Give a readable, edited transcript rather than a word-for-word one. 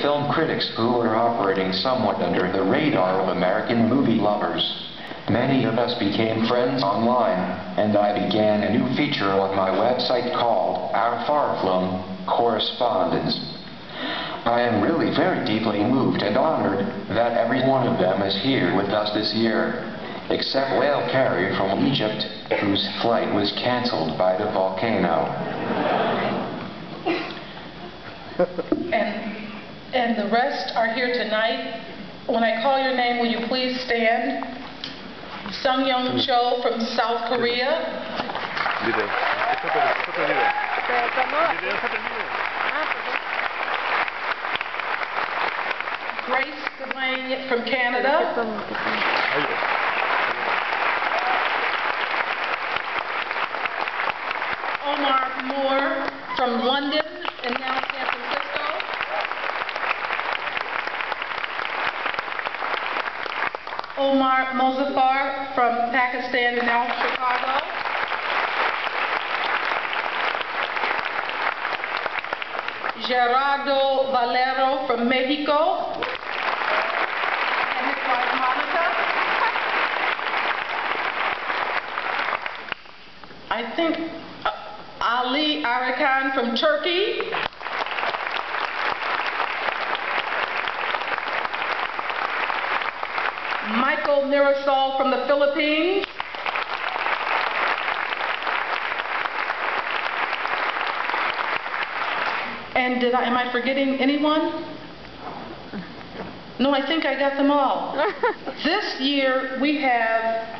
film critics who are operating somewhat under the radar of American movie lovers. Many of us became friends online, and I began a new feature on my website called Our Far-Flung Correspondence. I am really very deeply moved and honored that every one of them is here with us this year, except Whale Carey from Egypt, whose flight was canceled by the volcano. And the rest are here tonight. When I call your name, will you please stand? Sung Young Cho from South Korea. Grace Delaney from Canada. Omar Moore from London and now San Francisco. Omar Mozaffar from Pakistan and now Chicago. Gerardo Valero from Mexico. And his wife Monica. I think Ali Arakan from Turkey. Michael Mirasol from the Philippines. And am I forgetting anyone? No, I think I got them all. This year we have